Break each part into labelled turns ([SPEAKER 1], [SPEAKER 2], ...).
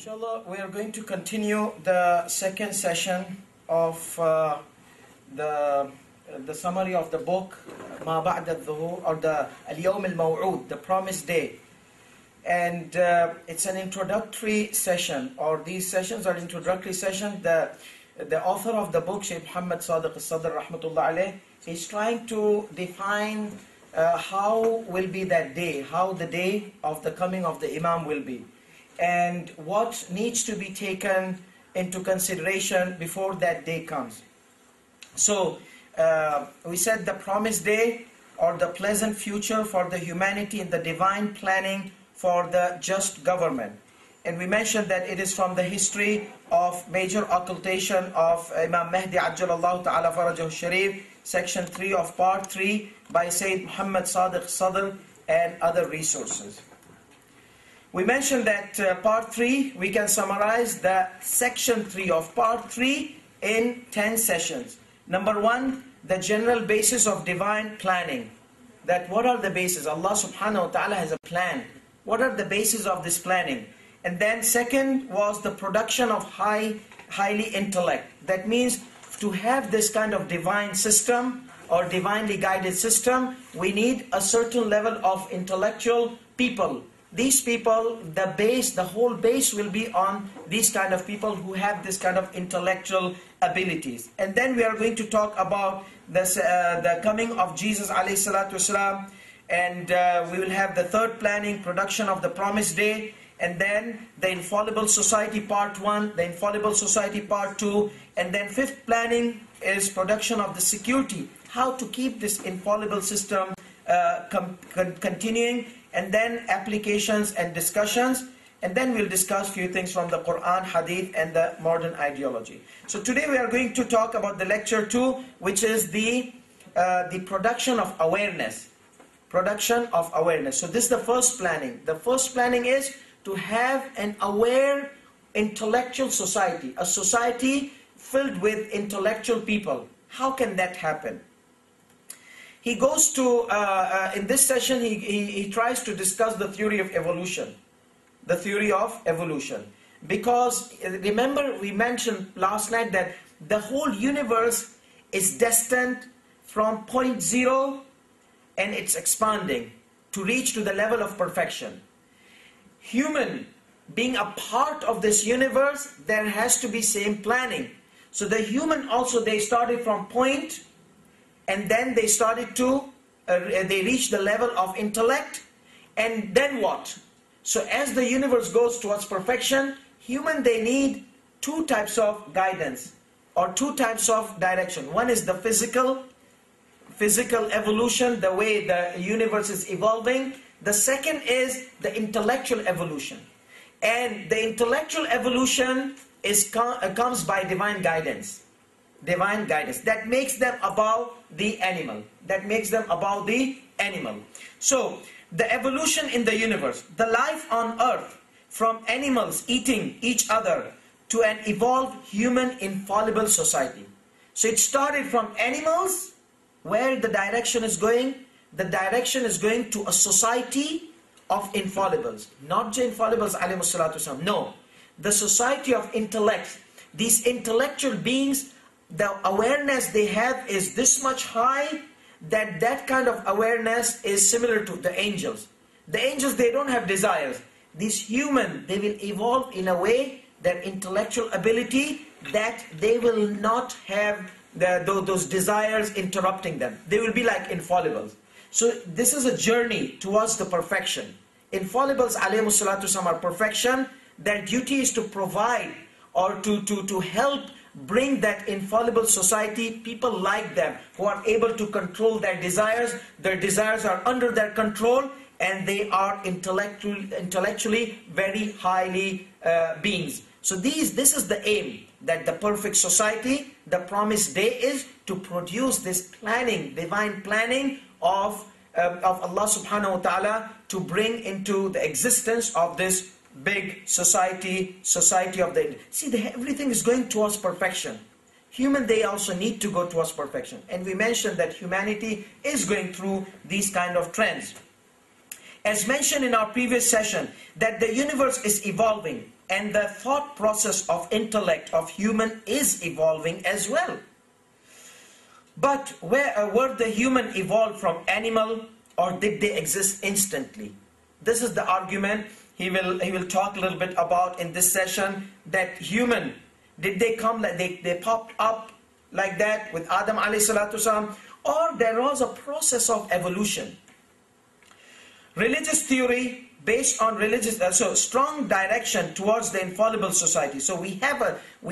[SPEAKER 1] Inshallah, we are going to continue the second session of the summary of the book ما بعد الظهور, or the اليوم الموعود, the promised day. And it's an introductory session, or these sessions are introductory sessions. The author of the book, Shaykh Muhammad Sadiq al-Sadr rahmatullah alayh, is trying to define how will be that day, how the day of the coming of the Imam will be, and what needs to be taken into consideration before that day comes. So we said the promised day, or the pleasant future for the humanity and the divine planning for the just government. And we mentioned that it is from the history of major occultation of Imam Mahdi Ajjalallahu Ta'ala Farajahu Sharif, section 3 of part 3 by Sayyid Muhammad Sadiq Sadr and other resources. We mentioned that part 3, we can summarize the section 3 of part 3 in 10 sessions. Number 1, the general basis of divine planning. That what are the bases? Allah subhanahu wa ta'ala has a plan. What are the bases of this planning? And then second was the production of highly intellect. That means to have this kind of divine system or divinely guided system, we need a certain level of intellectual people. These people, the whole base will be on these kind of people who have this kind of intellectual abilities. And then we are going to talk about this, the coming of Jesus alayhi salatu wasalam, and we will have the third planning, production of the promised day, and then the infallible society part 1, the infallible society part 2, and then fifth planning is production of the security, how to keep this infallible system continuing, and then applications and discussions, and then we'll discuss few things from the Quran, Hadith, and the modern ideology. So today we are going to talk about the lecture 2, which is the production of awareness. Production of awareness. So this is the first planning. The first planning is to have an aware intellectual society, a society filled with intellectual people. How can that happen? He goes to, in this session, he tries to discuss the theory of evolution. The theory of evolution. Because, remember, we mentioned last night that the whole universe is destined from point 0 and it's expanding to reach to the level of perfection. Human being a part of this universe, there has to be same planning. So the human also, they started from point, and then they started to, they reached the level of intellect, and then what? So as the universe goes towards perfection, human, they need two types of guidance, or two types of direction. One is the physical evolution, the way the universe is evolving. The second is the intellectual evolution. And the intellectual evolution comes by divine guidance. Divine guidance. That makes them above the animal. That makes them above the animal. So, the evolution in the universe, the life on earth, from animals eating each other to an evolved human infallible society. So it started from animals, where the direction is going. The direction is going to a society of infallibles. Not just infallibles alayhi salatu wasalam. No. The society of intellect. These intellectual beings, the awareness they have is this much high that that kind of awareness is similar to the angels. The angels, they don't have desires. These human, they will evolve in a way, their intellectual ability, that they will not have those desires interrupting them. They will be like infallibles. So this is a journey towards the perfection. Infallibles alayhi salatu wasalam are perfection. Their duty is to provide or to help bring that infallible society, people like them, who are able to control their desires are under their control, and they are intellectually very highly beings. So this is the aim, that the perfect society, the promised day is to produce this planning, divine planning of Allah subhanahu wa ta'ala, to bring into the existence of this big society of the... See, everything is going towards perfection. Human, they also need to go towards perfection. And we mentioned that humanity is going through these kind of trends. As mentioned in our previous session, that the universe is evolving. and the thought process of intellect of human is evolving as well. But were the human evolved from animal, or did they exist instantly? This is the argument he will talk a little bit about in this session, that human, did they come like they popped up like that with Adam alayhi salatu wasalam, or there was a process of evolution. Religious theory based on religious, so strong direction towards the infallible society. So we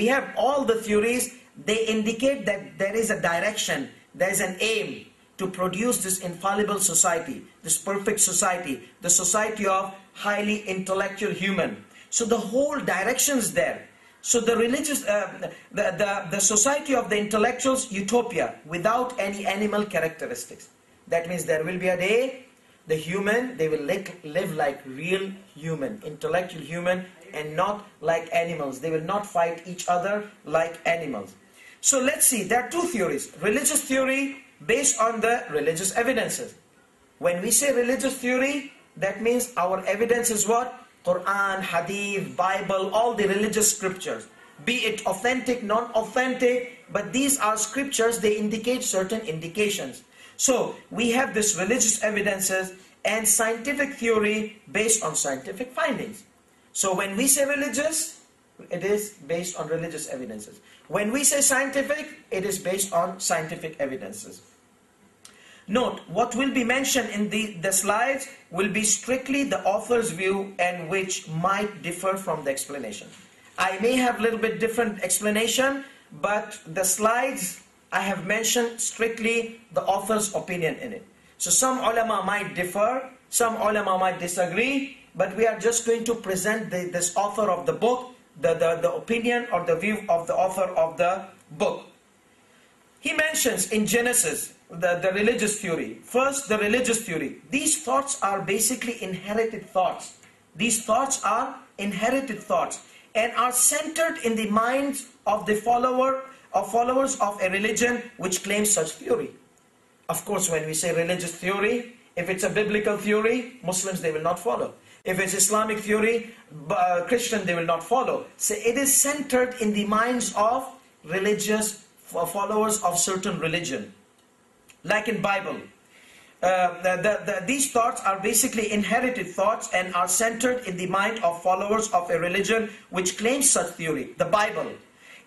[SPEAKER 1] have all the theories. They indicate that there is a direction, there is an aim to produce this infallible society, this perfect society, the society of highly intellectual human. So the whole direction is there. So the religious, the society of the intellectuals, utopia, without any animal characteristics. That means there will be a day, the human, they will live like real human, intellectual human, and not like animals. They will not fight each other like animals. So let's see, there are two theories. Religious theory based on the religious evidences. When we say religious theory, that means our evidence is what? Quran, Hadith, Bible, all the religious scriptures. Be it authentic, non-authentic, but these are scriptures, they indicate certain indications. So we have this religious evidences and scientific theory based on scientific findings. So when we say religious, it is based on religious evidences. When we say scientific, it is based on scientific evidences. Note, what will be mentioned in the slides will be strictly the author's view, and which might differ from the explanation. I may have a little bit different explanation, but the slides I have mentioned strictly the author's opinion in it. So some ulama might differ, some ulama might disagree, but we are just going to present this author of the book, the opinion or the view of the author of the book. He mentions in Genesis the religious theory. First, the religious theory. These thoughts are basically inherited thoughts. These thoughts are inherited thoughts and are centered in the minds of the followers of a religion which claims such theory. Of course, when we say religious theory, if it's a biblical theory, Muslims, they will not follow. If it's Islamic theory, Christian, they will not follow. So it is centered in the minds of religious followers of certain religion. Like in Bible, these thoughts are basically inherited thoughts and are centered in the mind of followers of a religion which claims such theory. The Bible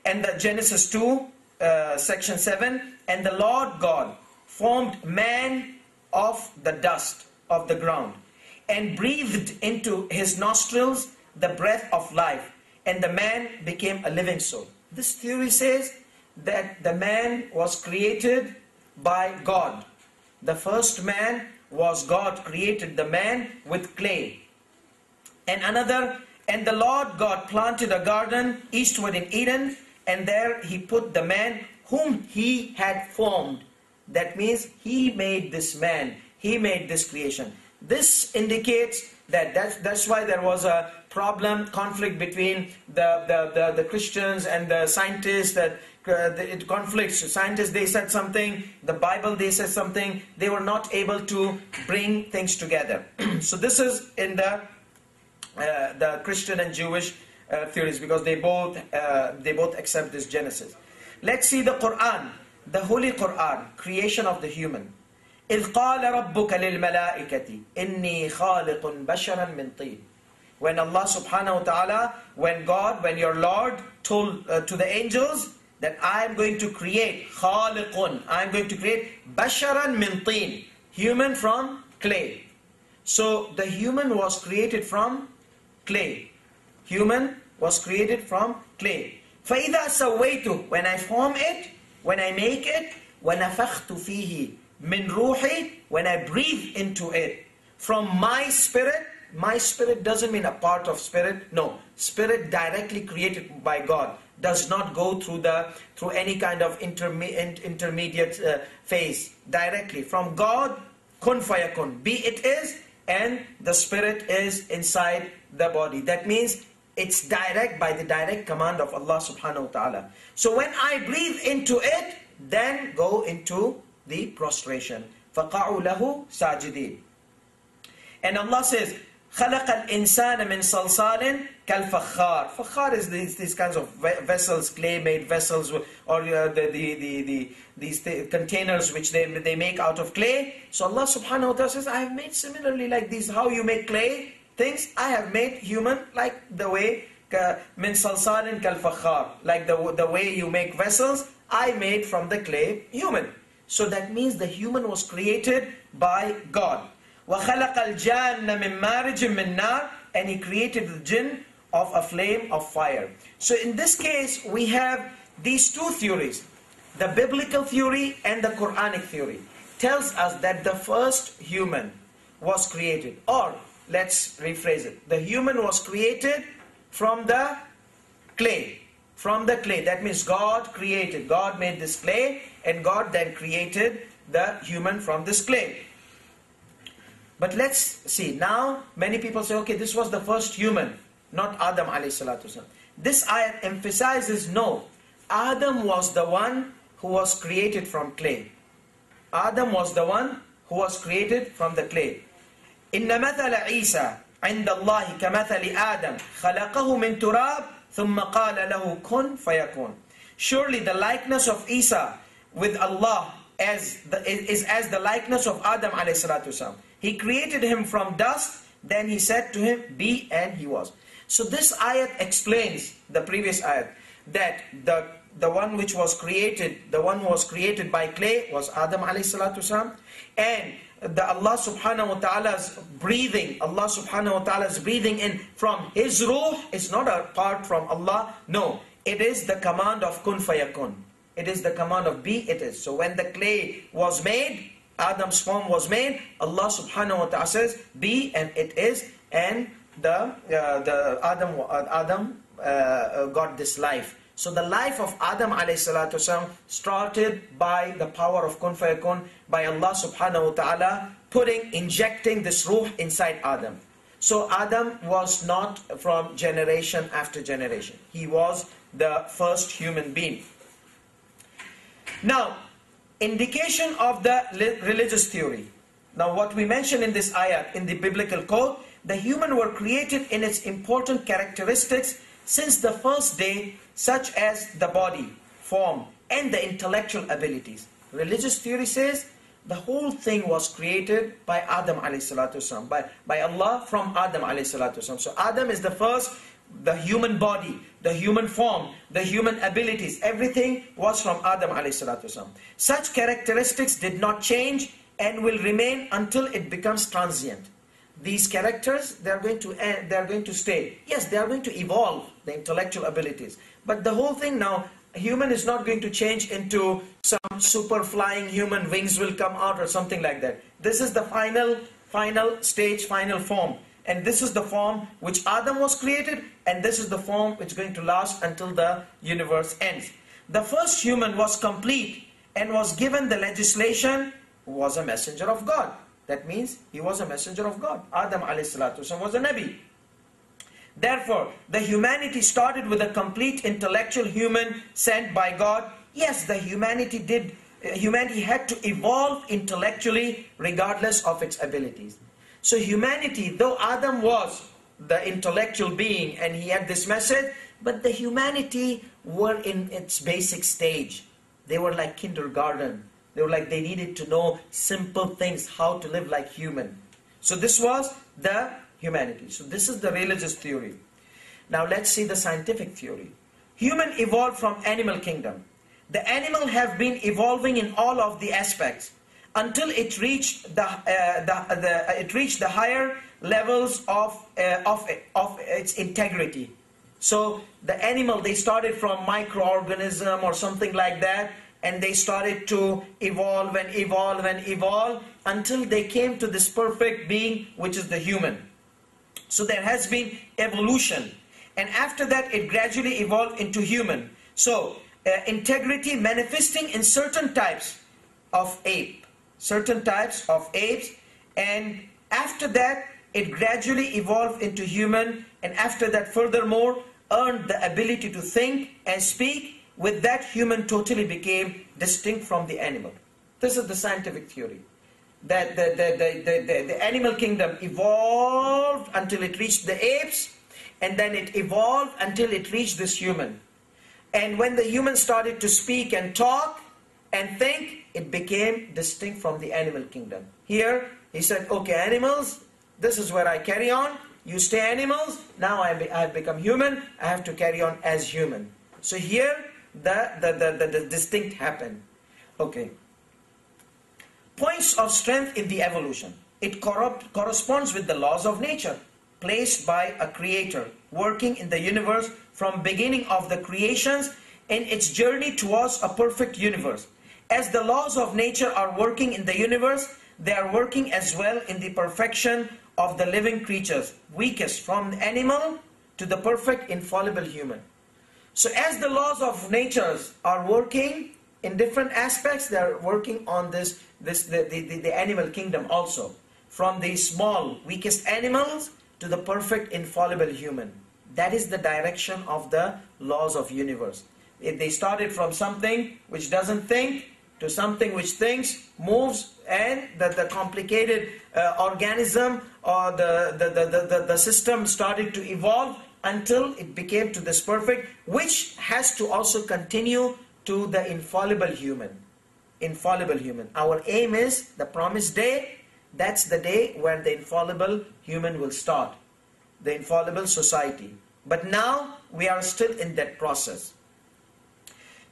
[SPEAKER 1] and the Genesis 2, section 7, and the Lord God formed man of the dust of the ground and breathed into his nostrils the breath of life, and the man became a living soul. This theory says that the man was created by God. The first man was God created the man with clay. And the Lord God planted a garden eastward in Eden, and there he put the man whom he had formed. That means he made this man, he made this creation. This indicates that's why there was a problem, conflict between the Christians and the scientists, that it conflicts. Scientists, they said something, the Bible, they said something. They were not able to bring things together. So this is in the Christian and Jewish theories, because they both accept this Genesis. Let's see the Quran, the Holy Quran, creation of the human. إِذْ قَالَ رَبُّكَ لِلْمَلَائِكَةِ إِنِّي خَالِقٌ بَشَرًا مِنْ طِينٍ. When Allah subhanahu wa ta'ala, when your Lord told to the angels that I am going to create, خَالِقٌ, I am going to create بَشَرًا مِنْ طِينٍ, human from clay. So the human was created from clay. Human was created from clay. فَإِذَا سَوَّيْتُ, when I form it, when I make it, وَنَفَخْتُ فِيهِ min ruhi, when I breathe into it from my spirit doesn't mean a part of spirit. No, spirit directly created by God does not go through any kind of intermediate phase. Directly from God, kun fayakun, be it is, and the spirit is inside the body. That means it's direct, by the direct command of Allah subhanahu wa ta'ala. So when I breathe into it, then go into the prostration. فَقَعُوا لَهُ سَاجِدِينَ. And Allah says, خَلَقَ الْإِنسَانَ مِنْ صَلْصَالٍ Kal-fakhar. Fakhar is these kinds of vessels, clay-made vessels, or these containers which they make out of clay. So Allah subhanahu wa ta'ala says, I have made similarly like these. How you make clay things, I have made human like the way min salsalin kal-fakhar, like the way you make vessels, I made from the clay human. So that means the human was created by God. وَخَلَقَ الْجَانَّ مِن مَارِجٍ مِّن نَارٍ, and He created the jinn of a flame of fire. So in this case, we have these two theories. The biblical theory and the Quranic theory tells us that the first human was created. Or, let's rephrase it. The human was created from the clay. From the clay. That means God created. God made this clay, and God then created the human from this clay. But let's see, now many people say, okay, this was the first human, not Adam alayhi salatu wasalam. This ayat emphasizes, no, Adam was the one who was created from clay. Adam was the one who was created from the clay. إِنَّ مَثَلَ عِيسَى عِنْدَ اللَّهِ كَمَثَلِ آدَمَ خَلَقَهُ مِنْ تُرَابٍ ثُمَّ قَالَ لَهُ كُنْ فَيَكُونَ. Surely the likeness of Isa with Allah is as the likeness of Adam alayhi salatu wasalam. He created him from dust, then He said to him, be, and he was. So this ayat explains the previous ayat, that the one which was created, the one who was created by clay was Adam alayhi salatu wasalam, and the Allah subhanahu wa ta'ala's breathing, Allah subhanahu wa ta'ala's breathing in from His ruh is not a part from Allah, no, it is the command of kun fayakun. It is the command of be, it is. So when the clay was made, Adam's form was made, Allah subhanahu wa ta'ala says, be, and it is, and Adam got this life. So the life of Adam alayhi salatu wasalam started by the power of kun fayakun, by Allah subhanahu wa ta'ala injecting this ruh inside Adam. So Adam was not from generation after generation. He was the first human being. Now, indication of the religious theory. Now what we mentioned in this ayat, in the biblical code, the human were created in its important characteristics since the first day, such as the body, form, and the intellectual abilities. Religious theory says the whole thing was created by Adam alayhi salatu wasalam, by Allah from Adam alayhi salatu wasalam. So Adam is the first, the human body, the human form, the human abilities, everything was from Adam alayhi salatu wasalam. Such characteristics did not change and will remain until it becomes transient. These characters, they are going to stay. Yes, they are going to evolve, the intellectual abilities. But the whole thing now, a human is not going to change into some super flying human, wings will come out or something like that. This is the final stage, final form. And this is the form which Adam was created, and this is the form which is going to last until the universe ends. The first human was complete and was given the legislation, was a messenger of God. That means he was a messenger of God. Adam alayhi salatu wasalam was a Nabi. Therefore, the humanity started with a complete intellectual human sent by God. Yes, the humanity had to evolve intellectually regardless of its abilities. So humanity, though Adam was the intellectual being and he had this message, but the humanity were in its basic stage. They were like kindergarten. They needed to know simple things, how to live like human. So this was the humanity. So this is the religious theory. Now let's see the scientific theory. Human evolved from animal kingdom. The animal have been evolving in all of the aspects until it reached the higher levels of its integrity. So the animal, they started from microorganism or something like that, and they started to evolve and evolve and evolve until they came to this perfect being, which is the human. So there has been evolution, and after that it gradually evolved into human. So integrity manifesting in certain types of apes, and after that it gradually evolved into human, and after that furthermore earned the ability to think and speak. With that, human totally became distinct from the animal. This is the scientific theory. That the animal kingdom evolved until it reached the apes, and then it evolved until it reached this human. And when the human started to speak and talk and think, it became distinct from the animal kingdom. Here, he said, okay, animals, this is where I carry on. You stay animals, now I have become human, I have to carry on as human. So here, the distinct happened. Okay. Points of strength in the evolution. It corresponds with the laws of nature, placed by a creator, working in the universe from beginning of the creations in its journey towards a perfect universe. As the laws of nature are working in the universe, they are working as well in the perfection of the living creatures, weakest from the animal to the perfect infallible human. So as the laws of nature are working in different aspects, they are working on the animal kingdom also. From the small, weakest animals to the perfect infallible human. That is the direction of the laws of universe. If they started from something which doesn't think to something which thinks, moves, and the complicated organism or the system started to evolve until it became to this perfect, which has to also continue to the infallible human. Infallible human. Our aim is the promised day. That's the day where the infallible human will start. The infallible society. But now we are still in that process.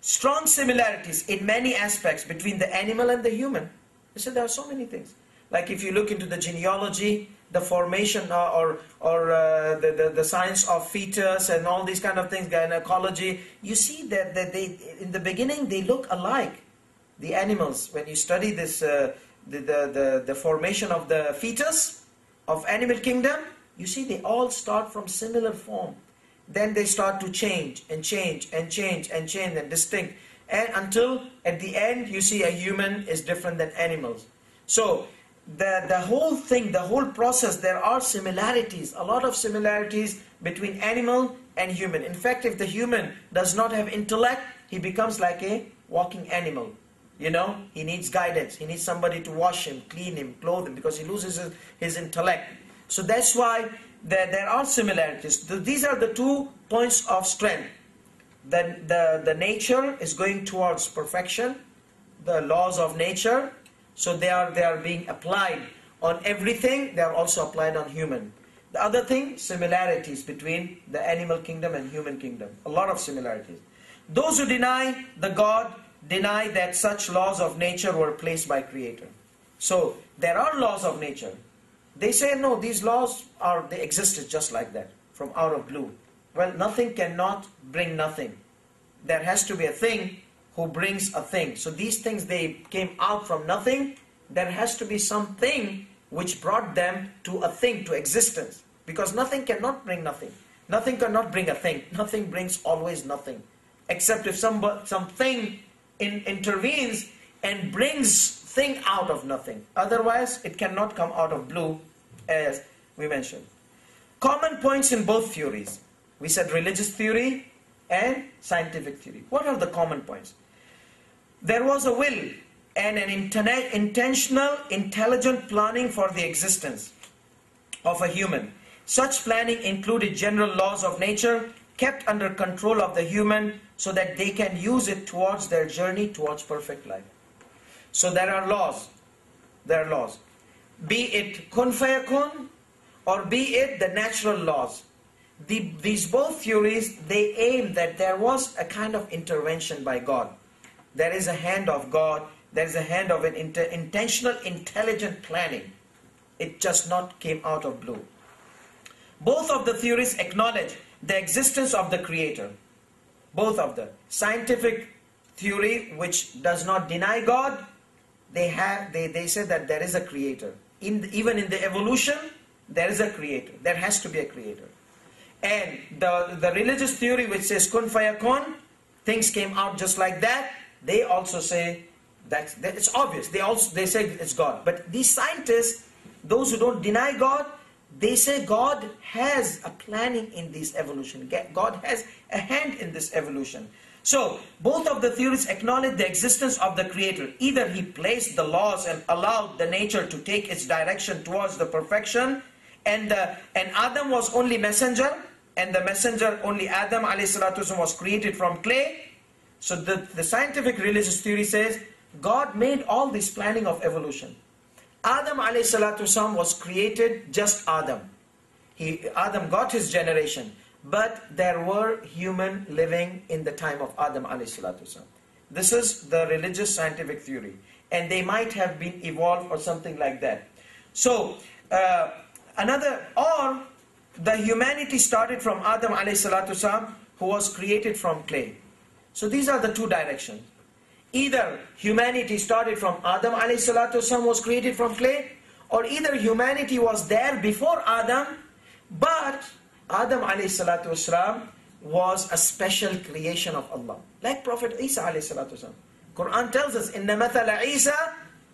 [SPEAKER 1] Strong similarities in many aspects between the animal and the human. I said there are so many things. Like if you look into the genealogy, the formation or the science of fetus and all these kind of things, gynecology, you see that they in the beginning they look alike. The animals, when you study this, the formation of the fetus of animal kingdom, you see they all start from similar form. Then they start to change and change and change and change and distinct. And until at the end you see a human is different than animals. So the whole thing, the whole process, there are similarities, a lot of similarities between animal and human. In fact, if the human does not have intellect, he becomes like a walking animal. You know, he needs guidance. He needs somebody to wash him, clean him, clothe him, because he loses his intellect. So that's why there are similarities. These are the 2 points of strength. The nature is going towards perfection, the laws of nature. So they are being applied on everything. They are also applied on human. The other thing, similarities between the animal kingdom and human kingdom. A lot of similarities. Those who deny the God deny that such laws of nature were placed by Creator. So there are laws of nature. They say no, these laws they existed just like that, from out of blue. Well, nothing cannot bring nothing. There has to be a thing who brings a thing. So these things, they came out from nothing. There has to be something which brought them to a thing, to existence. Because nothing cannot bring nothing. Nothing cannot bring a thing. Nothing brings always nothing. Except if something intervenes and brings thing out of nothing. Otherwise, it cannot come out of blue, as we mentioned. Common points in both theories. We said religious theory and scientific theory. What are the common points? There was a will and an intentional, intelligent planning for the existence of a human. Such planning included general laws of nature kept under control of the human so that they can use it towards their journey towards perfect life. So there are laws. There are laws. Be it kun fayakun or be it the natural laws. These both theories, they aim that there was a kind of intervention by God. There is a hand of God. There is a hand of an intentional, intelligent planning. It just not came out of blue. Both of the theories acknowledge the existence of the Creator. Both of the scientific theory, which does not deny God, they say that there is a Creator. Even in the evolution, there is a Creator. There has to be a Creator. And the religious theory, which says kun fayakun, things came out just like that, they also say that it's obvious. They say it's God. But these scientists, those who don't deny God, they say God has a planning in this evolution. God has a hand in this evolution. So, both of the theories acknowledge the existence of the Creator. Either He placed the laws and allowed the nature to take its direction towards the perfection, and Adam was only messenger, and the messenger, only Adam alayhi salatu wasalam, was created from clay. So the scientific religious theory says God made all this planning of evolution. Adam alayhi salatu wasalam was created just Adam. Adam got his generation, but there were human living in the time of Adam alayhi salatu wasalam. This is the religious scientific theory, and they might have been evolved or something like that. So or the humanity started from Adam alayhi salatu wasalam, who was created from clay. So these are the two directions. Either humanity started from Adam alayhi salatu wasalam, was created from clay, or either humanity was there before Adam, but Adam alayhi salatu wasalam was a special creation of Allah. Like Prophet Isa alayhi salatu wasalam. Quran tells us, "Inna mathala Isa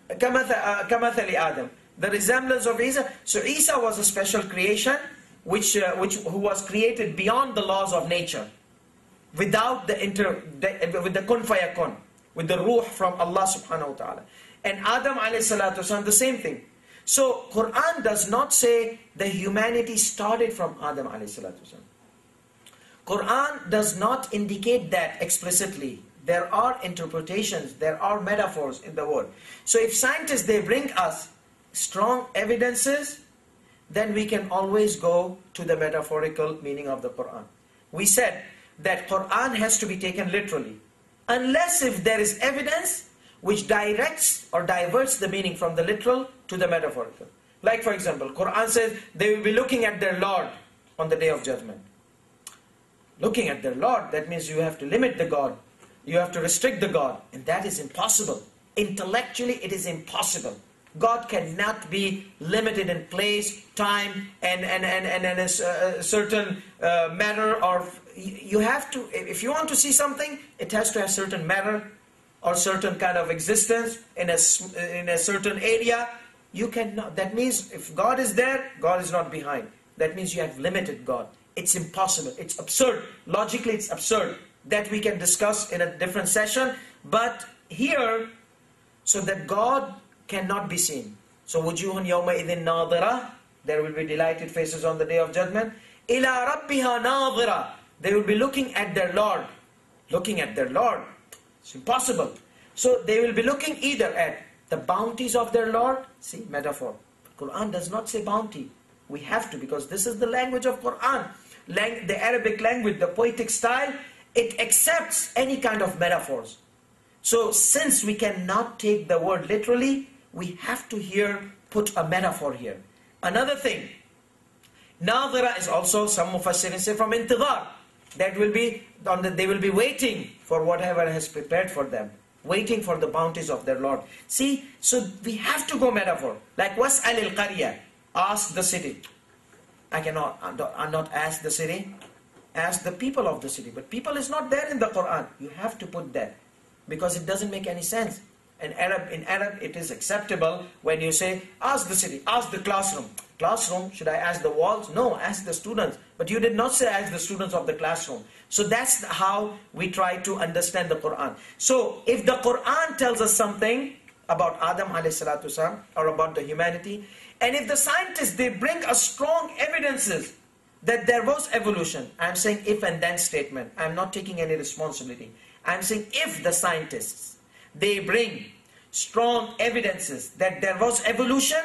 [SPEAKER 1] kamathali Adam." The resemblance of Isa. So Isa was a special creation, who was created beyond the laws of nature, without with the kun fayakun, with the ruh from Allah subhanahu wa ta'ala. And Adam alayhi salatu wasalam, the same thing. So Quran does not say the humanity started from Adam alayhi salatu wasalam. Quran does not indicate that explicitly. There are interpretations, there are metaphors in the word. So if scientists, they bring us strong evidences, then we can always go to the metaphorical meaning of the Quran. We said that Quran has to be taken literally, unless if there is evidence which directs or diverts the meaning from the literal to the metaphorical. Like for example, Quran says they will be looking at their Lord on the day of judgment. Looking at their Lord, that means you have to limit the God. You have to restrict the God. And that is impossible. Intellectually, it is impossible. God cannot be limited in place, time, and a certain matter. Or you have to, if you want to see something, it has to have certain matter or certain kind of existence in a certain area. You cannot. That means if God is there, God is not behind. That means you have limited God. It's impossible. It's absurd. Logically, it's absurd. That we can discuss in a different session. But here, so that God cannot be seen. So, wujuhun yawma idhin nadira. There will be delighted faces on the day of judgment. Ila rabbiha nadira. They will be looking at their Lord. Looking at their Lord. It's impossible. So, they will be looking either at the bounties of their Lord. See, metaphor. Quran does not say bounty. We have to, because this is the language of Quran. The Arabic language, the poetic style, it accepts any kind of metaphors. So since we cannot take the word literally, we have to here put a metaphor here. Another thing, nadhira is also, some mufassirin say, from intidhar. That will be, they will be waiting for whatever has prepared for them. Waiting for the bounties of their Lord. See, so we have to go metaphor. Like, was'al al-qarya, ask the city. I not ask the city, ask the people of the city. But people is not there in the Quran. You have to put that, because it doesn't make any sense. In Arab, it is acceptable when you say, ask the city, ask the classroom. Classroom, should I ask the walls? No, ask the students. But you did not say ask the students of the classroom. So that's how we try to understand the Quran. So if the Quran tells us something about Adam alayhi salatu wasalam, or about the humanity, and if the scientists, they bring us strong evidences that there was evolution. I'm saying if and then statement. I'm not taking any responsibility. I'm saying if the scientists, they bring strong evidences that there was evolution,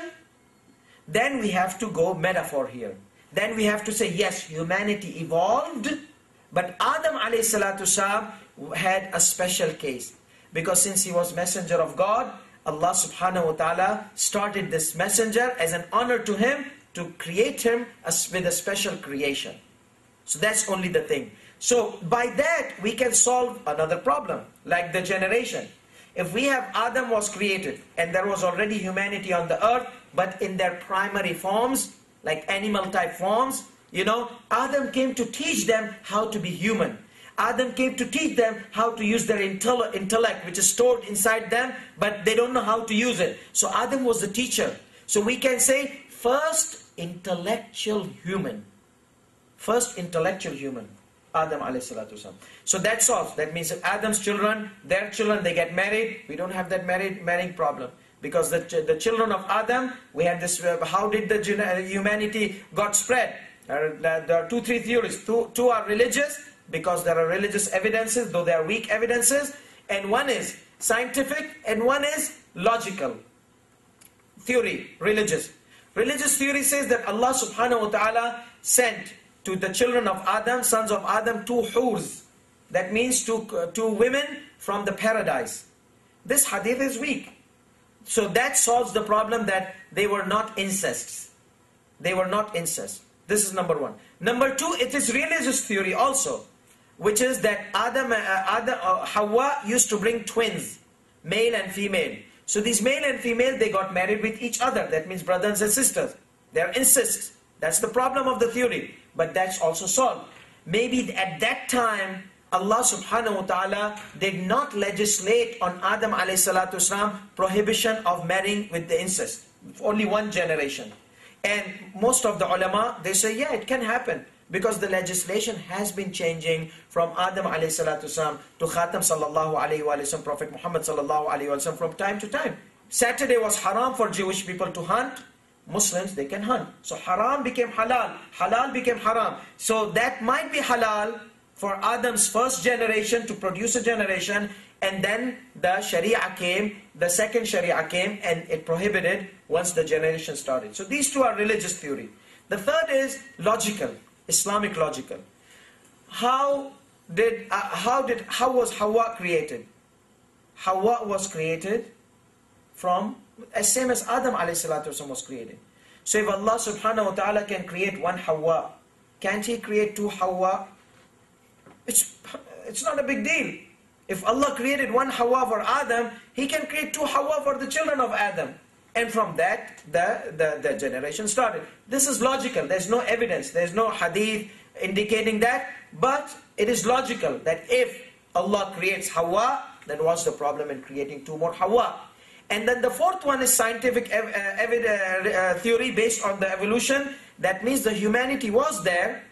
[SPEAKER 1] then we have to go metaphor here. Then we have to say, yes, humanity evolved, but Adam alayhi salatu wasalam had a special case. Because since he was messenger of God, Allah subhanahu wa ta'ala started this messenger as an honor to him, to create him with a special creation. So that's only the thing. So by that we can solve another problem, like the generation. If we have Adam was created and there was already humanity on the earth, but in their primary forms, like animal type forms, Adam came to teach them how to be human. Adam came to teach them how to use their intellect, which is stored inside them, but they don't know how to use it. So Adam was the teacher. So we can say, first intellectual human. First intellectual human, Adam alayhi salatu wasalam. So that's all. That means Adam's children, their children, they get married. We don't have that marrying problem. Because the children of Adam, we had this, how did the humanity got spread? There are two, three theories. Two are religious, because there are religious evidences, though they are weak evidences. And one is scientific, and one is logical theory, religious. Religious theory says that Allah subhanahu wa ta'ala sent to the children of Adam, sons of Adam, two hurs. That means two women from the paradise. This hadith is weak. So that solves the problem that they were not incests. They were not incest. This is number one. Number two, it is religious theory also, which is that Hawa used to bring twins, male and female. So these male and female, they got married with each other. That means brothers and sisters. They are incests. That's the problem of the theory. But that's also solved. Maybe at that time, Allah subhanahu wa ta'ala did not legislate on Adam alayhi salatu wasalam prohibition of marrying with the incest. Only one generation. And most of the ulama, they say, yeah, it can happen. Because the legislation has been changing from Adam alayhi salatu wasalam to Khatam sallallahu alayhi wa sallam, Prophet Muhammad sallallahu alayhi wa sallam, from time to time. Saturday was haram for Jewish people to hunt. Muslims, they can hunt. So haram became halal. Halal became haram. So that might be halal for Adam's first generation to produce a generation, and then the Sharia came, the second Sharia came, and it prohibited once the generation started. So these two are religious theory. The third is logical, Islamic logical. How was Hawa created? Hawa was created from, as same as Adam alayhi salatu wasallam was created. So if Allah subhanahu wa ta'ala can create one Hawa, can't He create two Hawa? It's not a big deal. If Allah created one Hawa for Adam, He can create two Hawa for the children of Adam. And from that, the generation started. This is logical. There's no evidence. There's no hadith indicating that. But it is logical that if Allah creates Hawa, then what's the problem in creating two more Hawa? And then the fourth one is scientific theory based on the evolution. That means the humanity was there.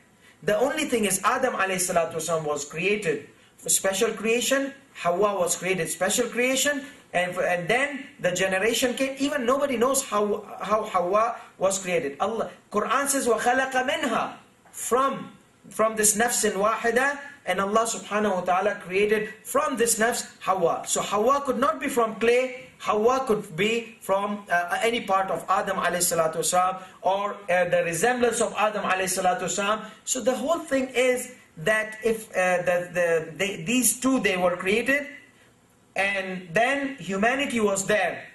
[SPEAKER 1] The only thing is Adam alayhi salatu wasalam was created for special creation. Hawa was created special creation. And then the generation came. Even nobody knows how Hawa was created. Quran says, وَخَلَقَ مِنْهَا From this nafsin wahida, and Allah subhanahu wa ta'ala created from this nafs Hawa. So Hawa could not be from clay. Hawa could be from any part of Adam alayhi salatu wasalam, or the resemblance of Adam alayhi salatu wasalam. So the whole thing is that if these two, they were created, and then humanity was there.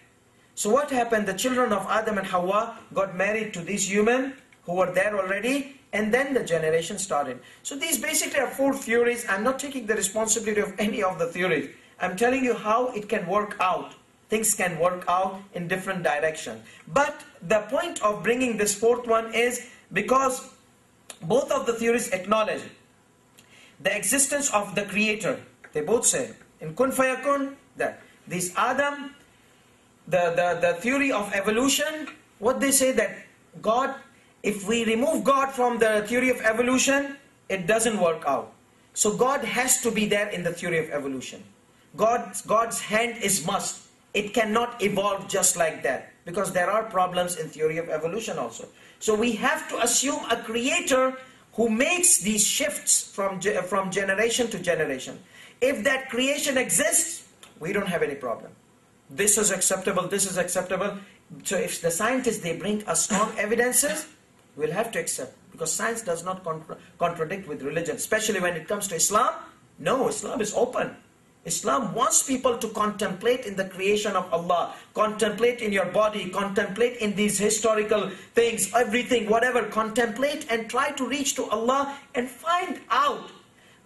[SPEAKER 1] So what happened? The children of Adam and Hawa got married to these human who were there already, and then the generation started. So these basically are four theories. I'm not taking the responsibility of any of the theories. I'm telling you how it can work out. Things can work out in different directions. But the point of bringing this fourth one is because both of the theories acknowledge the existence of the Creator. They both say, in Kun Fayakun, that this Adam, the theory of evolution, what they say that God, if we remove God from the theory of evolution, it doesn't work out. So God has to be there in the theory of evolution. God's hand is must. It cannot evolve just like that, because there are problems in theory of evolution also. So we have to assume a creator who makes these shifts from generation to generation. If that creation exists, we don't have any problem. This is acceptable, this is acceptable. So if the scientists, they bring us strong evidences, we'll have to accept. Because science does not contradict with religion, especially when it comes to Islam. No, Islam is open. Islam wants people to contemplate in the creation of Allah, contemplate in your body, contemplate in these historical things, everything, whatever, contemplate and try to reach to Allah and find out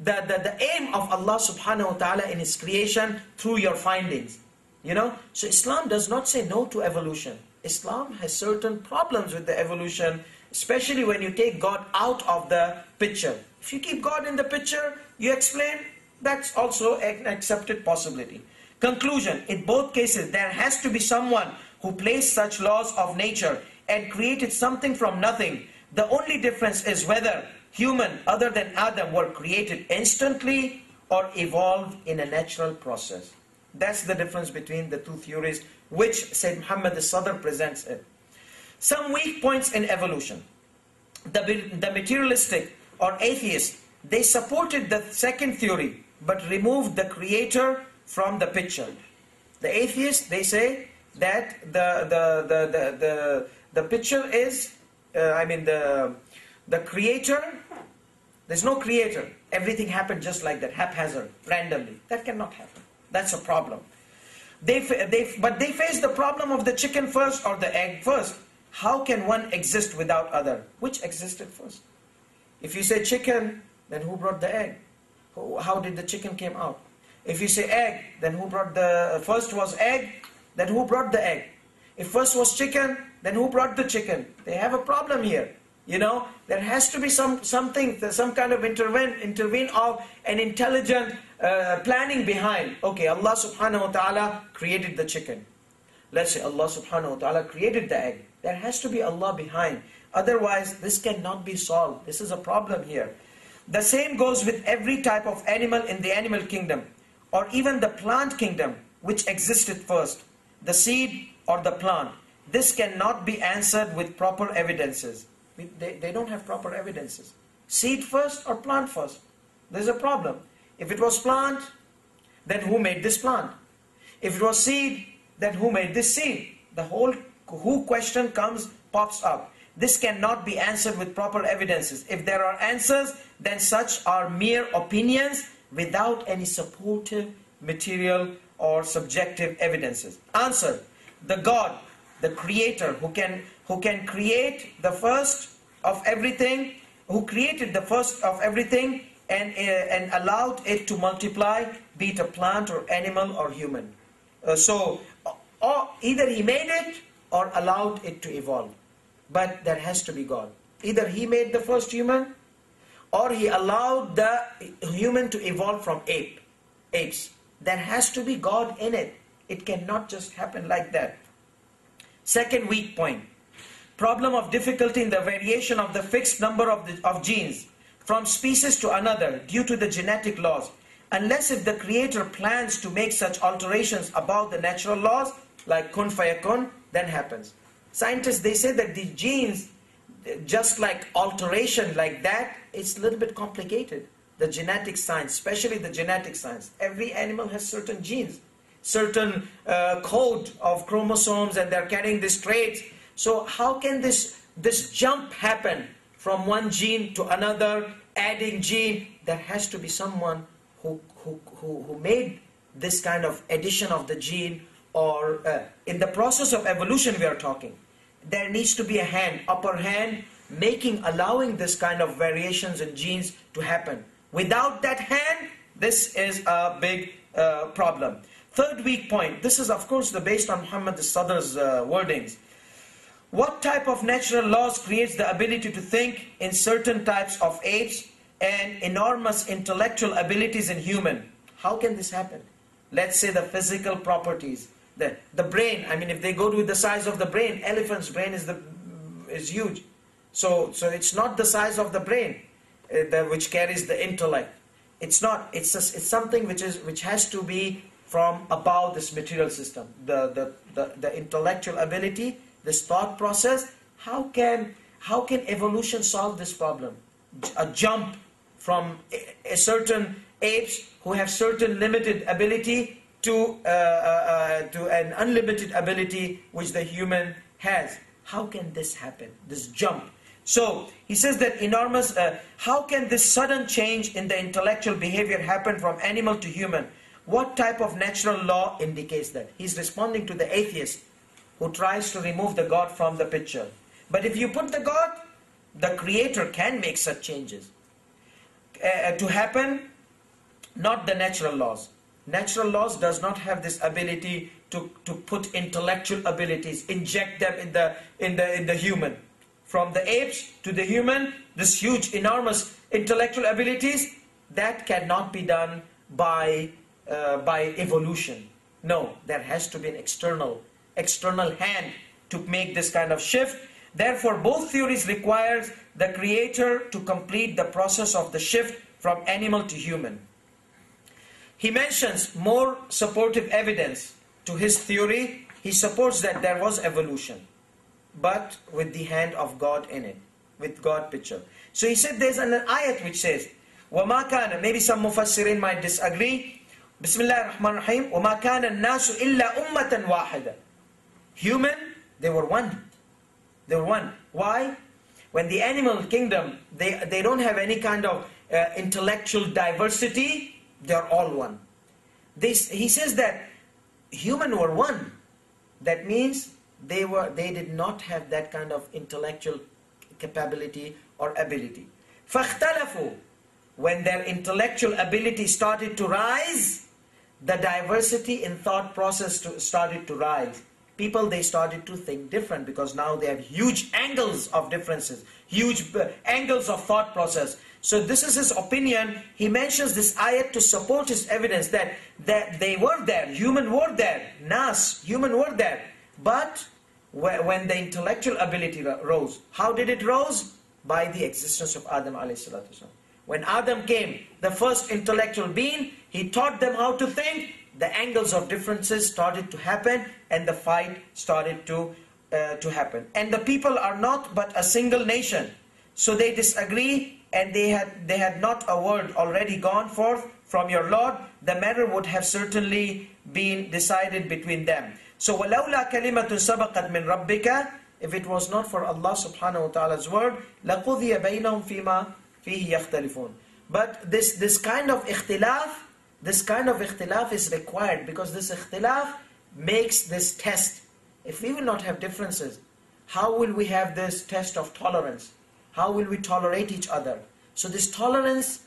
[SPEAKER 1] the aim of Allah subhanahu wa ta'ala in His creation through your findings. You know, so Islam does not say no to evolution. Islam has certain problems with the evolution, especially when you take God out of the picture. If you keep God in the picture, you explain, that's also an accepted possibility. Conclusion, in both cases, there has to be someone who placed such laws of nature and created something from nothing. The only difference is whether human other than Adam were created instantly or evolved in a natural process. That's the difference between the two theories which Sayyid Muhammad al-Sadr presents it. Some weak points in evolution. the materialistic or atheists, they supported the second theory, but removed the creator from the picture. The atheists, they say that the picture is, the creator, there's no creator. Everything happened just like that, haphazard, randomly. That cannot happen. That's a problem. But they face the problem of the chicken first or the egg first. How can one exist without other? Which existed first? If you say chicken, then who brought the egg? How did the chicken came out? If you say egg, then who brought first was egg, then who brought the egg? If first was chicken, then who brought the chicken? They have a problem here. There has to be some kind of intervene of an intelligent planning behind. Okay, Allah subhanahu wa ta'ala created the chicken. Let's say Allah subhanahu wa ta'ala created the egg. There has to be Allah behind. Otherwise, this cannot be solved. This is a problem here. The same goes with every type of animal in the animal kingdom, or even the plant kingdom, which existed first, the seed or the plant. This cannot be answered with proper evidences. They don't have proper evidences. Seed first or plant first? There's a problem. If it was plant, then who made this plant? If it was seed, then who made this seed? The whole who question pops up. This cannot be answered with proper evidences. If there are answers, then such are mere opinions without any supportive material or subjective evidences. Answer: the God, the creator, who can create the first of everything, who created the first of everything and allowed it to multiply, be it a plant or animal or human. Or either he made it or allowed it to evolve. But there has to be God. Either he made the first human, or he allowed the human to evolve from apes. There has to be God in it. It cannot just happen like that. Second weak point. Problem of difficulty in the variation of the fixed number of genes from species to another due to the genetic laws. Unless if the creator plans to make such alterations about the natural laws, like kun fayakun, then happens. Scientists, they say that the genes, just like alteration like that, it's a little bit complicated. The genetic science, especially the genetic science. Every animal has certain genes, certain code of chromosomes, and they're carrying these traits. So how can this jump happen from one gene to another, adding gene? There has to be someone who made this kind of addition of the gene, or in the process of evolution we are talking. There needs to be a hand, upper hand, allowing this kind of variations in genes to happen. Without that hand, this is a big problem. Third weak point. This is of course based on Muhammad al-Sadr's wordings. What type of natural laws creates the ability to think in certain types of apes and enormous intellectual abilities in human? How can this happen? Let's say the physical properties. The brain, if they go with the size of the brain, elephant's brain is huge. So it's not the size of the brain which carries the intellect. It's not. It's something which has to be from above this material system. The intellectual ability, this thought process. How can evolution solve this problem? A jump from a certain apes who have certain limited ability to an unlimited ability which the human has. How can this happen? This jump. So he says that enormous. How can this sudden change in the intellectual behavior happen from animal to human? What type of natural law indicates that? He's responding to the atheist who tries to remove the God from the picture. But if you put the God, the creator can make such changes to happen, not the natural laws. Natural laws does not have this ability to put intellectual abilities, inject them in the human. From the apes to the human, this huge, enormous intellectual abilities, that cannot be done by evolution. No, there has to be an external hand to make this kind of shift. Therefore, both theories require the creator to complete the process of the shift from animal to human. He mentions more supportive evidence to his theory. He supports that there was evolution, but with the hand of God in it. with God picture. So he said there's an ayat which says, وَمَا كَانَ, maybe some mufassirin might disagree. Bismillah ar-Rahman ar-Rahim. وَمَا كَانَ النَّاسُ إِلَّا أُمَّةً وَاحِدًا. Human, they were one. They were one. Why? When the animal kingdom, they don't have any kind of intellectual diversity, they're all one. He says that human were one. That means they did not have that kind of intellectual capability or ability. فَاخْتَلَفُوا. When their intellectual ability started to rise, the diversity in thought process started to rise. People, they started to think different because now they have huge angles of differences, huge angles of thought process. So this is his opinion. He mentions this ayat to support his evidence that they were there, human were there, nas, human were there. But when the intellectual ability rose, how did it rose? By the existence of Adam alayhi salatu wasalam. When Adam came, the first intellectual being, he taught them how to think. The angles of differences started to happen, and the fight started to happen. And the people are not but a single nation, so they disagree, and they had not a word already gone forth from your Lord. The matter would have certainly been decided between them. So وَلَوْلَا كَلِمَةٌ سَبَقَتْ مِنْ رَبِّكَ, if it was not for Allah subhanahu wa ta'ala's word, لَقُضِيَ بَيْنَهُمْ فِيمَا فِيهِ يَخْتَلِفُونَ. But this kind of ikhtilaf is required, because this ikhtilaf makes this test. If we will not have differences, how will we have this test of tolerance? How will we tolerate each other? So this tolerance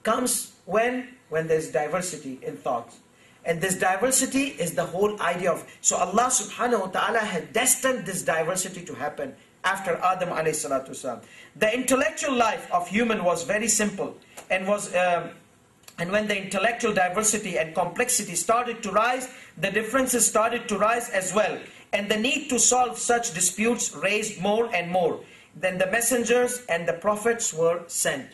[SPEAKER 1] comes when there's diversity in thoughts. And this diversity is the whole idea of... So Allah subhanahu wa ta'ala had destined this diversity to happen after Adam alayhi salatu wasalam. The intellectual life of human was very simple, and when the intellectual diversity and complexity started to rise, the differences started to rise as well. And the need to solve such disputes raised more and more. Then the messengers and the prophets were sent.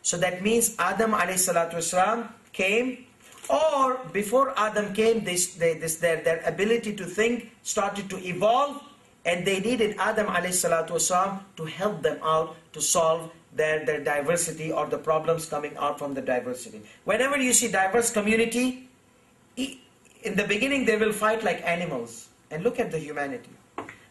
[SPEAKER 1] So that means Adam alayhi salatu wasalam came, or before Adam came, their ability to think started to evolve, and they needed Adam alayhi salatu wasalam to help them out to solve their diversity or the problems coming out from the diversity. Whenever you see diverse community, in the beginning they will fight like animals. And look at the humanity.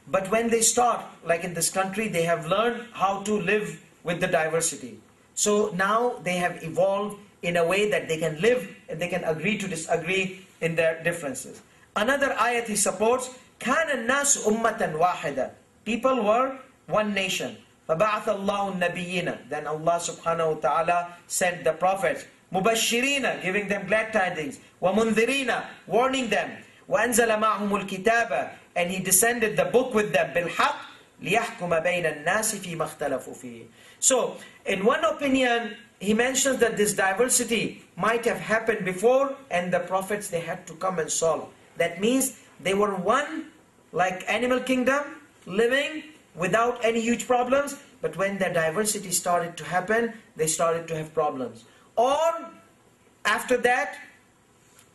[SPEAKER 1] But when they start, like in this country, they have learned how to live with the diversity. So now they have evolved in a way that they can live and they can agree to disagree in their differences. Another ayat he supports, كَانَ النَّاسُ أُمَّةً وَاحِدًا. People were one nation. فَبَعَثَ اللَّهُ النَّبِيِّينَ. Then Allah subhanahu wa ta'ala sent the prophets. مُبَشِّرِينَ, giving them glad tidings. وَمُنذِرِينَ, warning them. وَأَنزَلَ مَعْهُمُ الْكِتَابَ, and He descended the book with them. بِالْحَقِّ لِيَحْكُمَ بَيْنَ النَّاسِ فِي مَا اخْتَلَفُوا فِيهِ. So, in one opinion, he mentions that this diversity might have happened before, and the prophets, they had to come and solve. That means they were one, like animal kingdom, living without any huge problems, but when the diversity started to happen, they started to have problems. Or, after that,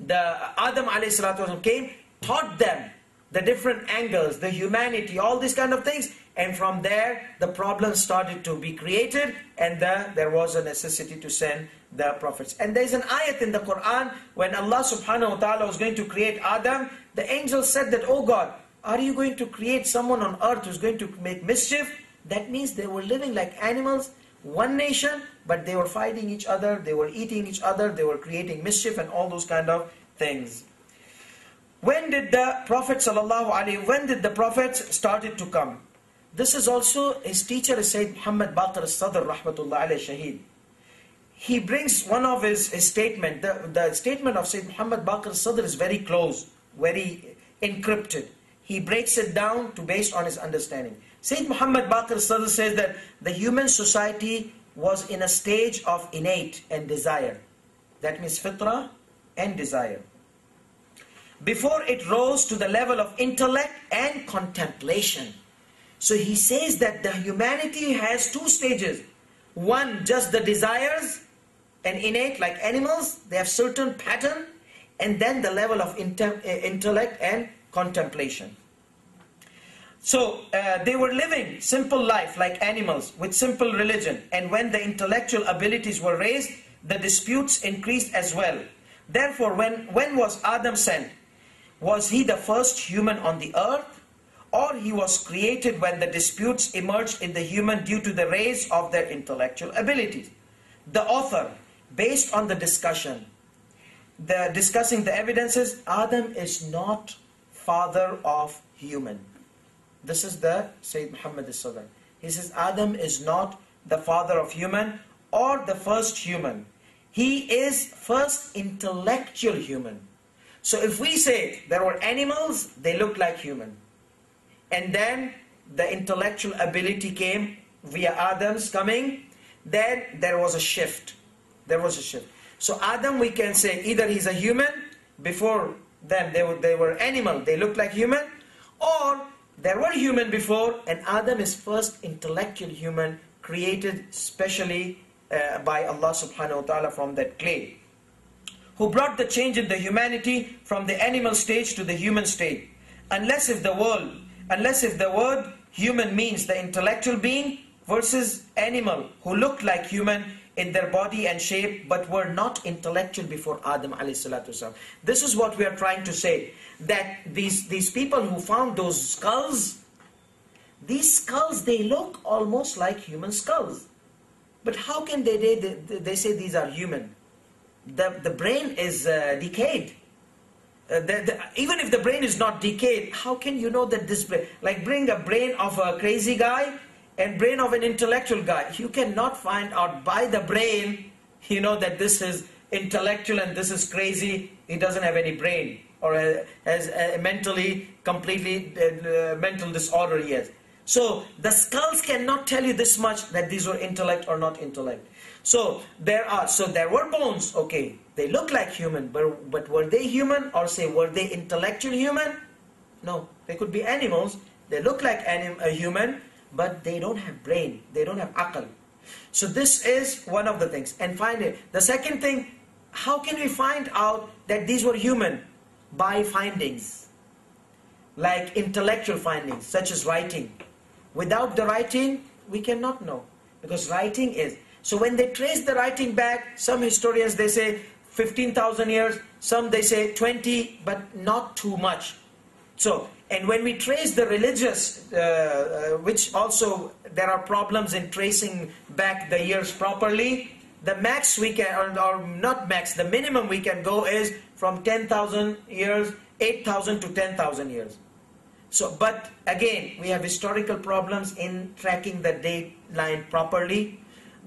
[SPEAKER 1] the Adam alayhi salatu wasallam came, taught them the different angles, the humanity, all these kind of things, and from there, the problems started to be created, and there was a necessity to send the prophets. And there is an ayat in the Quran, when Allah subhanahu wa ta'ala was going to create Adam, the angel said that, oh God, are you going to create someone on earth who's going to make mischief? That means they were living like animals, one nation, but they were fighting each other, they were eating each other, they were creating mischief and all those kind of things. When did the Prophet prophets started to come? This is also, his teacher is Sayyid Muhammad Baqir al-Sadr rahmatullah alayhi shaheed. He brings one of his statement, the statement of Sayyid Muhammad Baqir al-Sadr is very close, very encrypted. He breaks it down based on his understanding. Sayyid Muhammad Baqir al-Sadr says that the human society was in a stage of innate and desire. That means fitrah and desire. Before it rose to the level of intellect and contemplation. So he says that the humanity has two stages. One, just the desires and innate, like animals, they have certain pattern, and then the level of intellect and contemplation. So they were living simple life like animals with simple religion. And when the intellectual abilities were raised, the disputes increased as well. Therefore, when was Adam sent? Was he the first human on the earth? Or he was created when the disputes emerged in the human due to the raise of their intellectual abilities? The author, based on the discussing the evidences, Adam is not father of human. This is the Sayyid Muhammad al-Sadr. He says Adam is not the father of human or the first human. He is first intellectual human. So if we say there were animals, they looked like human. And then the intellectual ability came via Adam's coming, then there was a shift. There was a shift. So Adam, we can say either he's a human, before them they were animal, they looked like human, or there were human before, and Adam is first intellectual human, created specially by Allah subhanahu wa ta'ala from that clay, who brought the change in the humanity from the animal stage to the human state. Unless if the word human means the intellectual being versus animal who looked like human in their body and shape but were not intellectual before Adam alayhi salatu wasalam. This is what we are trying to say, that these people who found those skulls, these skulls, they look almost like human skulls. But how can they say these are human? The brain is decayed. Even if the brain is not decayed, how can you know that this brain, like bring a brain of a crazy guy and brain of an intellectual guy, you cannot find out by the brain, you know, that this is intellectual and this is crazy. He doesn't have any brain, or has a mentally, completely mental disorder he has. So the skulls cannot tell you this much, that these were intellect or not intellect. So there were bones, okay, they look like human, but were they human, or say were they intellectual human? No, they could be animals, they look like a human, but they don't have brain, they don't have aql. So this is one of the things. And finally, the second thing, how can we find out that these were human? By findings, like intellectual findings, such as writing. Without the writing, we cannot know, because writing is. So when they trace the writing back, some historians, they say 15,000 years, some they say 20, but not too much. So, and when we trace the religious, which also there are problems in tracing back the years properly, the max we can, or not max, the minimum we can go is from 10,000 years, 8,000 to 10,000 years. So, but again, we have historical problems in tracking the date line properly.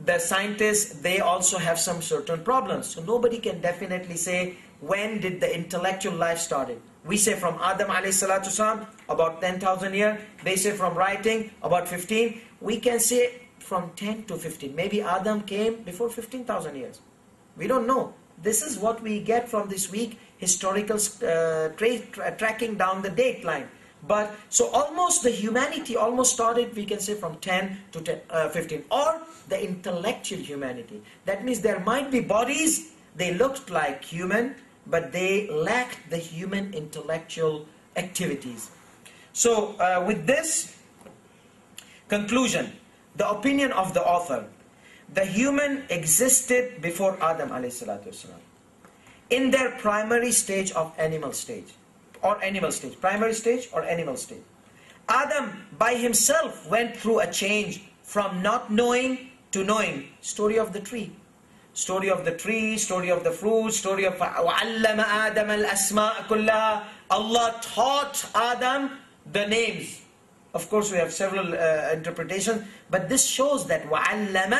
[SPEAKER 1] The scientists, they also have some certain problems. So nobody can definitely say when did the intellectual life started. We say from Adam alayhi salatu wasalam, about 10,000 years. They say from writing, about 15. We can say from 10 to 15. Maybe Adam came before 15,000 years. We don't know. This is what we get from this week, historical tracking down the date line. But so almost the humanity almost started, we can say, from 10 to 15, or the intellectual humanity. That means there might be bodies, they looked like human, but they lacked the human intellectual activities. So with this conclusion, the opinion of the author, the human existed before Adam alayhi salatu wasalam, in their primary stage of animal stage. Or animal stage, primary stage or animal stage. Adam by himself went through a change from not knowing to knowing. Story of the tree. Story of the tree, story of the fruit, story of وَعَلَّمَ آدَمَ الْأَسْمَاءَ كُلَّهَا. Allah taught Adam the names. Of course we have several interpretations, but this shows that وَعَلَّمَ,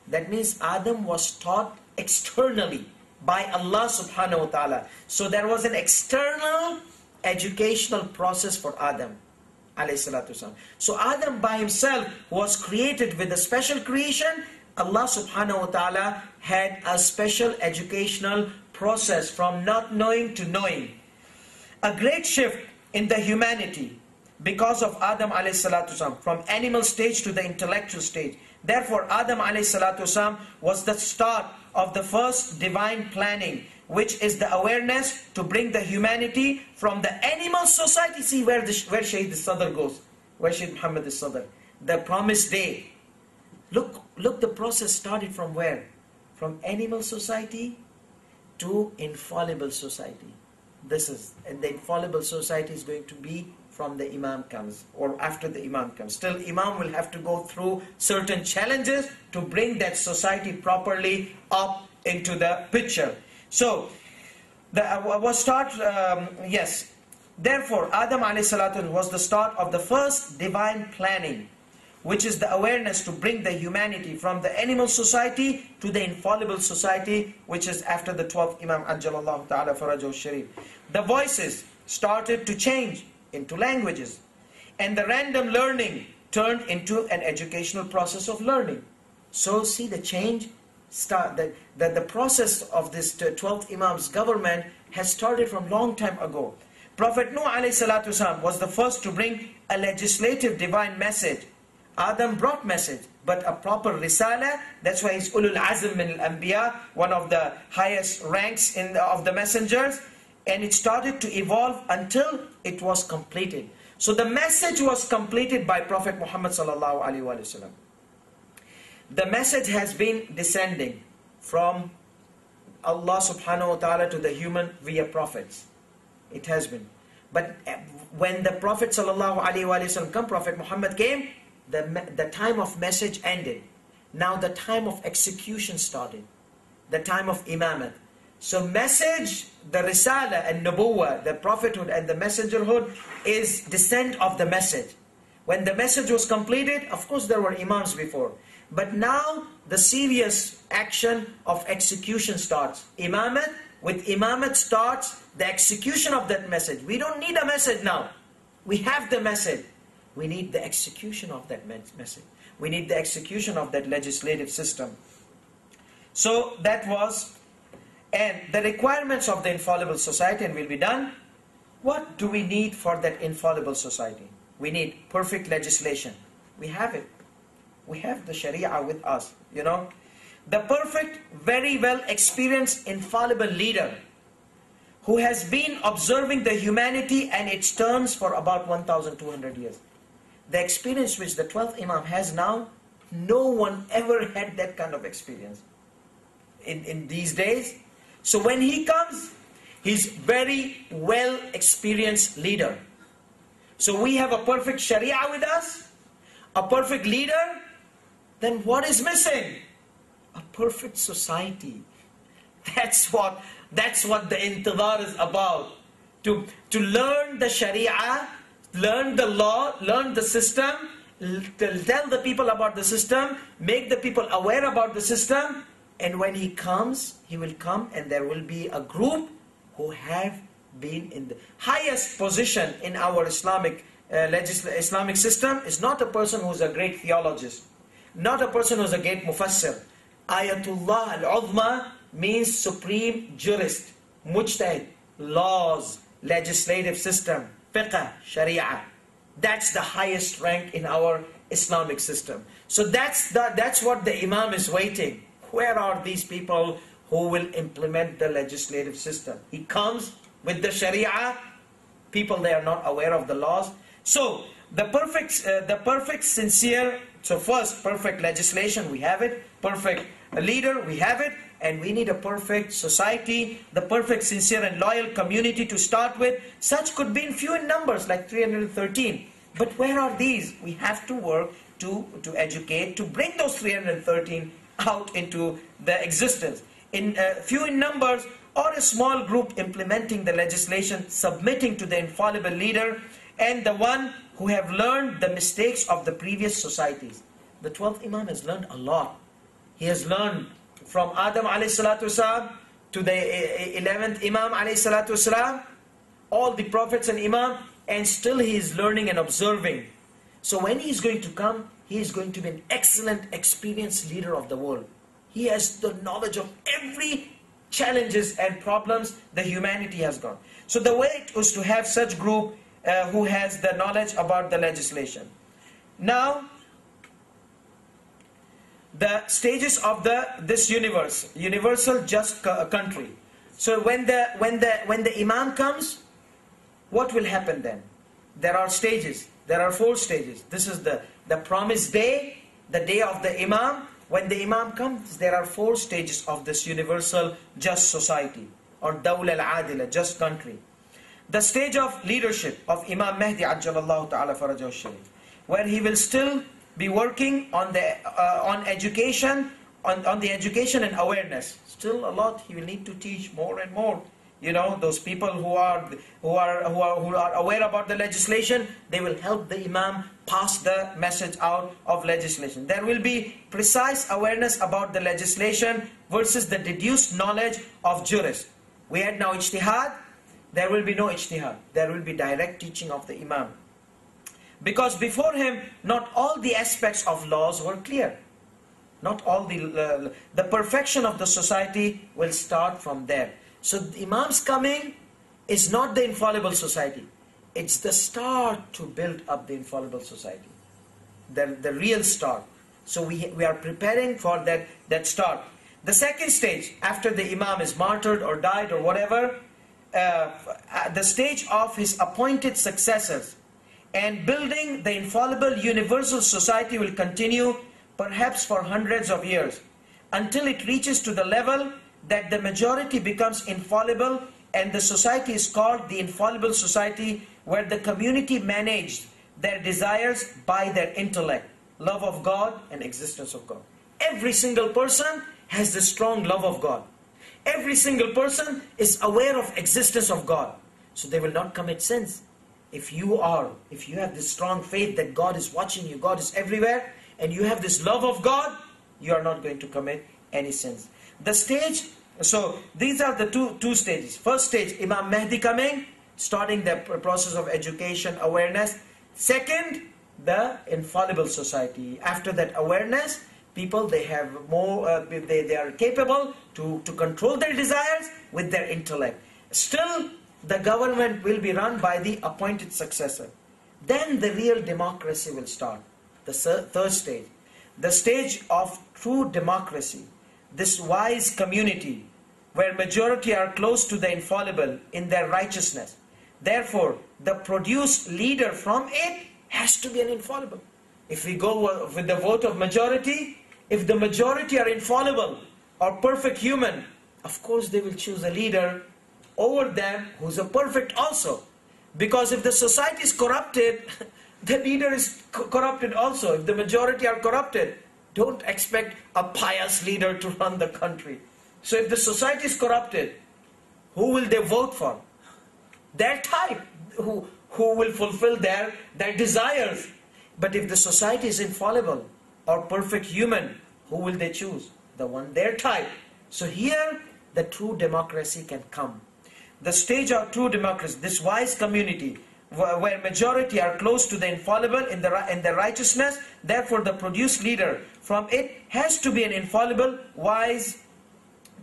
[SPEAKER 1] that means Adam was taught externally by Allah subhanahu wa ta'ala. So there was an external educational process for Adam alayhi salatu wasalam. So Adam by himself was created with a special creation. Allah subhanahu wa ta'ala had a special educational process from not knowing to knowing. A great shift in the humanity because of Adam alayhi salatu wasalam, from animal stage to the intellectual stage. Therefore Adam alayhi salatu wasalam was the start of the first divine planning, which is the awareness to bring the humanity from the animal society. See where Shaykh al-Sadr goes. Rashid Muhammad al-Sadr. The promised day. Look, the process started from where? From animal society to infallible society. And the infallible society is going to be from the Imam comes, or after the Imam comes. Still, Imam will have to go through certain challenges to bring that society properly up into the picture. So, yes. Therefore, Adam a.s. was the start of the first divine planning, which is the awareness to bring the humanity from the animal society to the infallible society, which is after the 12th Imam Ajjalallahu Ta'ala Farajahu Sharif. The voices started to change into languages, and the random learning turned into an educational process of learning. So see the change, the process of this 12th Imam's government has started from long time ago. Prophet Nuh ﷺ was the first to bring a legislative divine message. Adam brought message, but a proper risala. That's why he's ulul azm min al-anbiya, one of the highest ranks of the messengers. And it started to evolve until it was completed. So the message was completed by Prophet Muhammad sallallahu alaihi wasallam. The message has been descending from Allah subhanahu wa ta'ala to the human via prophets. It has been. But when the Prophet sallallahu alaihi wasallam came, Prophet Muhammad came, the time of message ended. Now the time of execution started. The time of imamat. So message, the risala and nubuwwah, the prophethood and the messengerhood is descent of the message. When the message was completed, of course there were imams before. But now the serious action of execution starts. Imamat, with imamat starts the execution of that message. We don't need a message now. We have the message. We need the execution of that message. We need the execution of that legislative system. So that was, and the requirements of the infallible society, and will be done. What do we need for that infallible society? We need perfect legislation. We have it. We have the Sharia with us, you know. The perfect, very well experienced, infallible leader who has been observing the humanity and its turns for about 1,200 years. The experience which the 12th Imam has now, no one ever had that kind of experience in these days. So when he comes, he's very well experienced leader. So we have a perfect Sharia with us, a perfect leader. Then what is missing? A perfect society. That's what the intidar is about. To learn the Sharia, learn the law, learn the system, tell the people about the system, make the people aware about the system. And when he comes, he will come and there will be a group who have been in the highest position in our Islamic system. Is not a person who's a great theologist, not a person who's a great mufassir. Ayatullah al-Uzma means supreme jurist, mujtahid, laws, legislative system, fiqh, sharia. That's the highest rank in our Islamic system. So that's what the Imam is waiting. Where are these people who will implement the legislative system? He comes with the Sharia. People, they are not aware of the laws. So the perfect, sincere. So first, perfect legislation, we have it. Perfect leader, we have it. And we need a perfect society, the perfect, sincere and loyal community to start with. Such could be few in numbers, like 313. But where are these? We have to work to educate, to bring those 313 out into the existence. In few in numbers, or a small group implementing the legislation, submitting to the infallible leader, and the one who have learned the mistakes of the previous societies. The 12th Imam has learned a lot. He has learned from Adam ﷺ to the 11th Imam ﷺ, all the prophets and Imam, and still he is learning and observing. So when he is going to come, he is going to be an excellent, experienced leader of the world. He has the knowledge of every challenges and problems the humanity has got. So the way it was to have such group who has the knowledge about the legislation. Now, the stages of this universal just country. So when the Imam comes, what will happen then? there are stages. There are 4 stages. This is the promised day, the day of the Imam. When the Imam comes, there are 4 stages of this universal just society, or Dawla al-Adila, just country. The stage of leadership of Imam Mahdi Ajjalallahu Ta'ala Farajahu Sharif, where he will still be working on the on education, on the education and awareness. Still a lot he will need to teach more and more. You know, those people who are aware about the legislation, they will help the Imam pass the message out of legislation. There will be precise awareness about the legislation versus the deduced knowledge of jurists. We had now ijtihad, there will be no ijtihad. There will be direct teaching of the Imam. Because before him, not all the aspects of laws were clear. Not all the perfection of the society will start from there. So the Imam's coming is not the infallible society. It's the start to build up the infallible society. The real start. So we are preparing for that start. The second stage, after the Imam is martyred or died or whatever, the stage of his appointed successors and building the infallible universal society will continue perhaps for hundreds of years until it reaches to the level that the majority becomes infallible and the society is called the infallible society, where the community managed their desires by their intellect, love of God and existence of God. Every single person has the strong love of God. Every single person is aware of existence of God. So they will not commit sins. If you have this strong faith that God is watching you, God is everywhere, and you have this love of God, you are not going to commit any sins. The stage, so these are the two stages. First stage, Imam Mahdi coming, starting the process of education, awareness. Second, the infallible society. After that awareness, people, they have more, they are capable to control their desires with their intellect. Still, the government will be run by the appointed successor. Then the real democracy will start. The third stage. The stage of true democracy. This wise community where majority are close to the infallible in their righteousness. Therefore, the produced leader from it has to be an infallible. If we go with the vote of majority, if the majority are infallible or perfect human, of course they will choose a leader over them who's a perfect also. Because if the society is corrupted, the leader is corrupted also. If the majority are corrupted, don't expect a pious leader to run the country. So if the society is corrupted, who will they vote for? Their type, who will fulfill their desires. But if the society is infallible or perfect human, who will they choose? The one their type. So here the true democracy can come. The stage of true democracy, this wise community, where majority are close to the infallible in the righteousness, therefore the produced leader from it has to be an infallible, wise,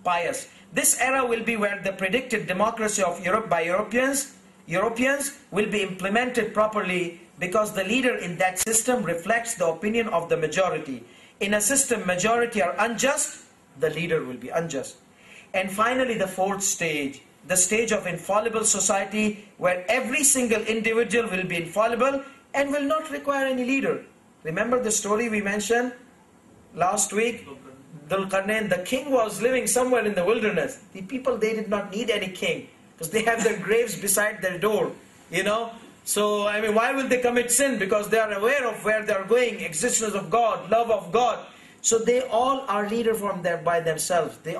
[SPEAKER 1] pious. This era will be where the predicted democracy of Europe by Europeans will be implemented properly, because the leader in that system reflects the opinion of the majority. In a system majority are unjust, the leader will be unjust. And finally the fourth stage, the stage of infallible society, where every single individual will be infallible and will not require any leader. Remember the story we mentioned last week? Dhul Qarnain, the king was living somewhere in the wilderness. The people, they did not need any king, because they have their graves beside their door, you know. So, I mean, why will they commit sin? Because they are aware of where they are going, existence of God, love of God. So they all are leader from there by themselves. They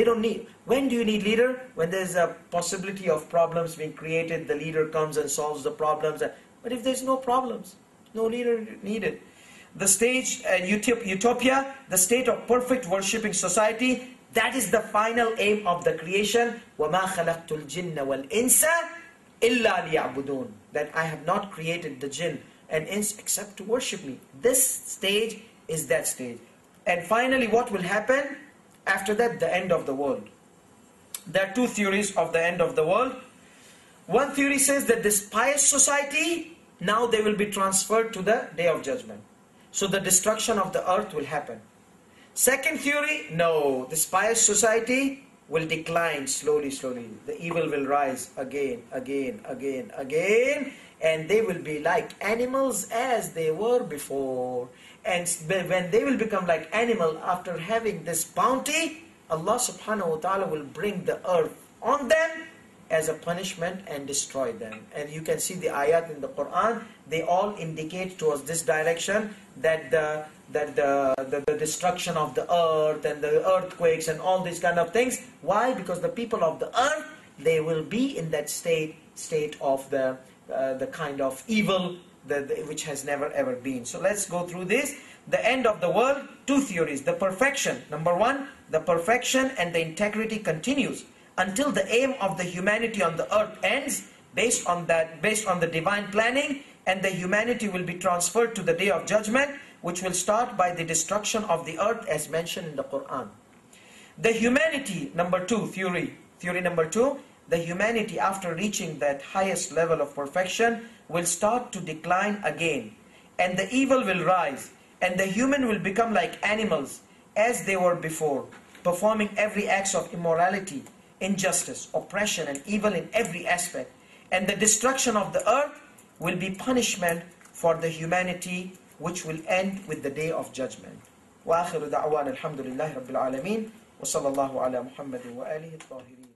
[SPEAKER 1] don't need. When do you need leader? When there is a possibility of problems being created, the leader comes and solves the problems. But if there's no problems, no leader needed. The stage, utopia, the state of perfect worshipping society, that is the final aim of the creation. وَمَا خَلَقْتُ الْجِنَّ وَالْإِنسَ إِلَّا لِيَعْبُدُونَ. That I have not created the jinn and ins except to worship me. This stage is that stage. And finally, what will happen? After that, the end of the world. There are two theories of the end of the world. One theory says that this pious society, now they will be transferred to the Day of Judgment. So the destruction of the earth will happen. Second theory, no, this pious society will decline slowly, slowly. The evil will rise again, again, again, again. and they will be like animals as they were before. And when they will become like animal after having this bounty, Allah subhanahu wa ta'ala will bring the earth on them as a punishment and destroy them. And you can see the ayat in the Quran, they all indicate towards this direction, that the destruction of the earth and the earthquakes and all these kind of things. Why? Because the people of the earth, they will be in that state of the kind of evil which has never ever been. So let's go through this. The end of the world, two theories. The perfection, number one, the perfection and the integrity continues until the aim of the humanity on the earth ends, based on the divine planning, and the humanity will be transferred to the day of judgment, which will start by the destruction of the earth as mentioned in the Quran. The humanity, number two, theory number two, the humanity after reaching that highest level of perfection will start to decline again, and the evil will rise, and the human will become like animals as they were before, performing every act of immorality, injustice, oppression, and evil in every aspect. And the destruction of the earth will be punishment for the humanity, which will end with the day of judgment. وآخر دعوانا الحمد لله رب العالمين وصلى الله على محمد وآله الطاهرين.